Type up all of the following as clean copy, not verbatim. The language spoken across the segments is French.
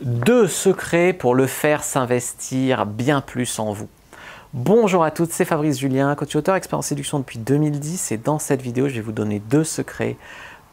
2 secrets pour le faire s'investir bien plus en vous. Bonjour à toutes, c'est Fabrice Julien, coach auteur expert en séduction depuis 2010 et dans cette vidéo, je vais vous donner 2 secrets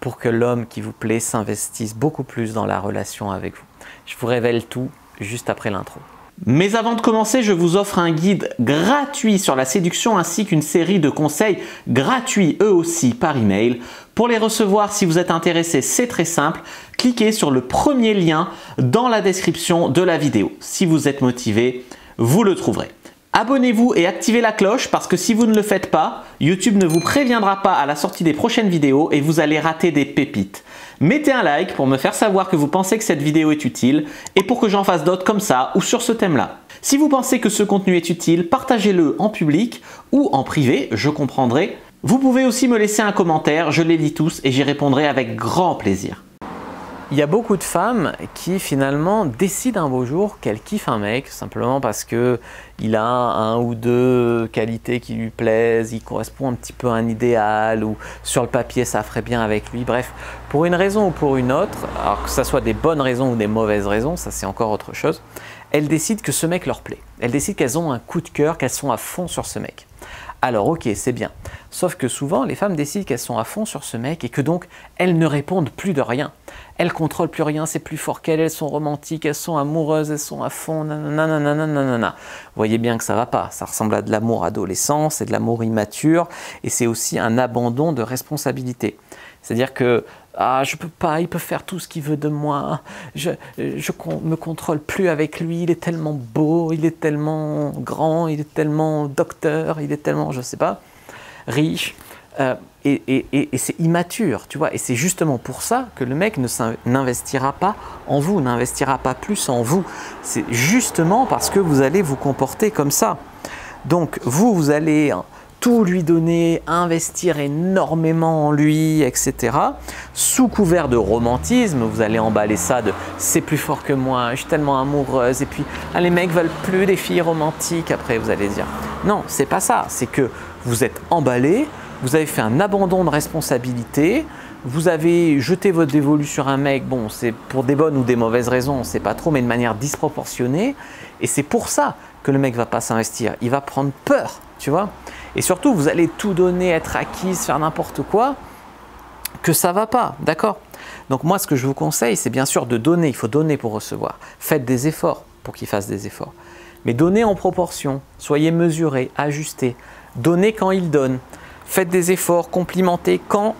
pour que l'homme qui vous plaît s'investisse beaucoup plus dans la relation avec vous. Je vous révèle tout juste après l'intro. Mais avant de commencer, je vous offre un guide gratuit sur la séduction ainsi qu'une série de conseils gratuits eux aussi par email. Pour les recevoir, si vous êtes intéressé, c'est très simple. Cliquez sur le premier lien dans la description de la vidéo. Si vous êtes motivé, vous le trouverez. Abonnez-vous et activez la cloche parce que si vous ne le faites pas, YouTube ne vous préviendra pas à la sortie des prochaines vidéos et vous allez rater des pépites. Mettez un like pour me faire savoir que vous pensez que cette vidéo est utile et pour que j'en fasse d'autres comme ça ou sur ce thème-là. Si vous pensez que ce contenu est utile, partagez-le en public ou en privé, je comprendrai. Vous pouvez aussi me laisser un commentaire, je les lis tous et j'y répondrai avec grand plaisir. Il y a beaucoup de femmes qui finalement décident un beau jour qu'elles kiffent un mec simplement parce qu'il a un ou deux qualités qui lui plaisent, il correspond un petit peu à un idéal ou sur le papier ça ferait bien avec lui. Bref, pour une raison ou pour une autre, alors que ce soit des bonnes raisons ou des mauvaises raisons, ça c'est encore autre chose, elles décident que ce mec leur plaît. Elles décident qu'elles ont un coup de cœur, qu'elles sont à fond sur ce mec. Alors ok, c'est bien. Sauf que souvent, les femmes décident qu'elles sont à fond sur ce mec et que donc, elles ne répondent plus de rien. Elles ne contrôlent plus rien, c'est plus fort qu'elles, elles sont romantiques, elles sont amoureuses, elles sont à fond, nanana. Vous voyez bien que ça ne va pas. Ça ressemble à de l'amour adolescent, c'est de l'amour immature et c'est aussi un abandon de responsabilité. C'est-à-dire que je peux pas, il peut faire tout ce qu'il veut de moi, je me contrôle plus avec lui, il est tellement beau, il est tellement grand, il est tellement docteur, il est tellement, je sais pas, riche, et c'est immature, tu vois, et c'est justement pour ça que le mec n'investira pas en vous, n'investira pas plus en vous, c'est justement parce que vous allez vous comporter comme ça. Donc vous allez tout lui donner, investir énormément en lui, etc. Sous couvert de romantisme, vous allez emballer ça de « c'est plus fort que moi, je suis tellement amoureuse » et puis les mecs veulent plus des filles romantiques. Après, vous allez dire « non, c'est pas ça, c'est que vous êtes emballé, vous avez fait un abandon de responsabilité, vous avez jeté votre dévolu sur un mec, bon, c'est pour des bonnes ou des mauvaises raisons, on ne sait pas trop, mais de manière disproportionnée. Et c'est pour ça que le mec ne va pas s'investir, il va prendre peur, tu vois. Et surtout, vous allez tout donner, être acquise, faire n'importe quoi, que ça ne va pas, d'accord? Donc moi, ce que je vous conseille, c'est bien sûr de donner, il faut donner pour recevoir. Faites des efforts pour qu'il fasse des efforts. Mais donnez en proportion, soyez mesurés, ajustés. Donnez quand il donne. Faites des efforts, complimentez quand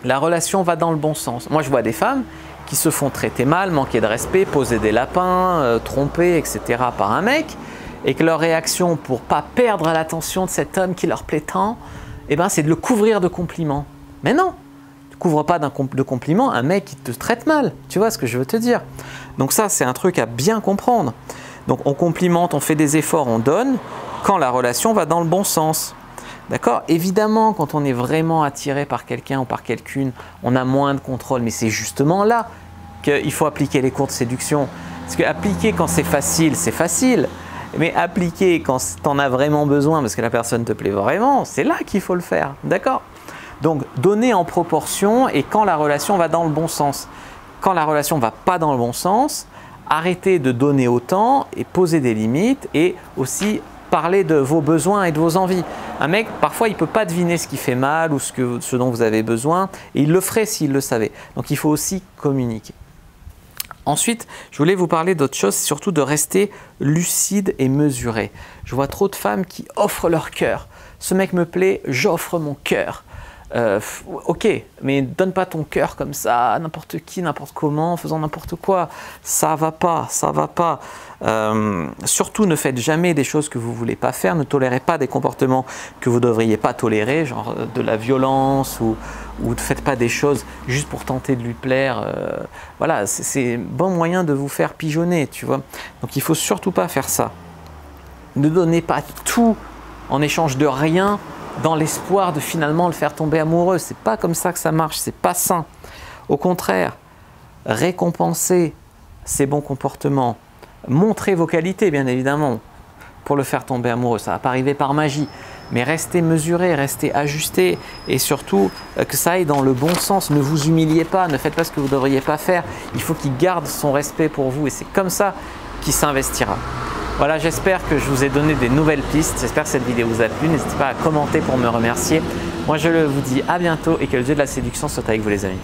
la relation va dans le bon sens. Moi, je vois des femmes qui se font traiter mal, manquer de respect, poser des lapins, tromper, etc. par un mec, et que leur réaction pour pas perdre l'attention de cet homme qui leur plaît tant, eh ben, c'est de le couvrir de compliments. Mais non, tu ne couvres pas de compliments un mec qui te traite mal. Tu vois ce que je veux te dire? Donc ça, c'est un truc à bien comprendre. Donc on complimente, on fait des efforts, on donne quand la relation va dans le bon sens. D'accord? Évidemment, quand on est vraiment attiré par quelqu'un ou par quelqu'une, on a moins de contrôle. Mais c'est justement là qu'il faut appliquer les cours de séduction. Parce que appliquer quand c'est facile. Mais appliquer quand tu en as vraiment besoin, parce que la personne te plaît vraiment, c'est là qu'il faut le faire. D'accord? Donc, donner en proportion et quand la relation va dans le bon sens. Quand la relation ne va pas dans le bon sens, arrêtez de donner autant et poser des limites et aussi parler de vos besoins et de vos envies. Un mec, parfois, il ne peut pas deviner ce qui fait mal ou ce dont vous avez besoin et il le ferait s'il le savait. Donc, il faut aussi communiquer. Ensuite, je voulais vous parler d'autre chose, surtout de rester lucide et mesuré. Je vois trop de femmes qui offrent leur cœur. Ce mec me plaît, j'offre mon cœur. Ok, mais donne pas ton cœur comme ça à n'importe qui, n'importe comment, en faisant n'importe quoi. Ça va pas, ça va pas. Surtout, ne faites jamais des choses que vous voulez pas faire. Ne tolérez pas des comportements que vous devriez pas tolérer, genre de la violence ou ne faites pas des choses juste pour tenter de lui plaire. Voilà, c'est un bon moyen de vous faire pigeonner, tu vois. Donc, il faut surtout pas faire ça. Ne donnez pas tout en échange de rien, dans l'espoir de finalement le faire tomber amoureux. C'est pas comme ça que ça marche, c'est pas sain. Au contraire, récompensez ses bons comportements, montrez vos qualités bien évidemment pour le faire tomber amoureux. Ça va pas arriver par magie, mais restez mesuré, restez ajusté et surtout que ça aille dans le bon sens. Ne vous humiliez pas, ne faites pas ce que vous ne devriez pas faire. Il faut qu'il garde son respect pour vous et c'est comme ça qu'il s'investira. Voilà, j'espère que je vous ai donné des nouvelles pistes. J'espère que cette vidéo vous a plu. N'hésitez pas à commenter pour me remercier. Moi, je vous dis à bientôt et que le Dieu de la séduction soit avec vous les amis.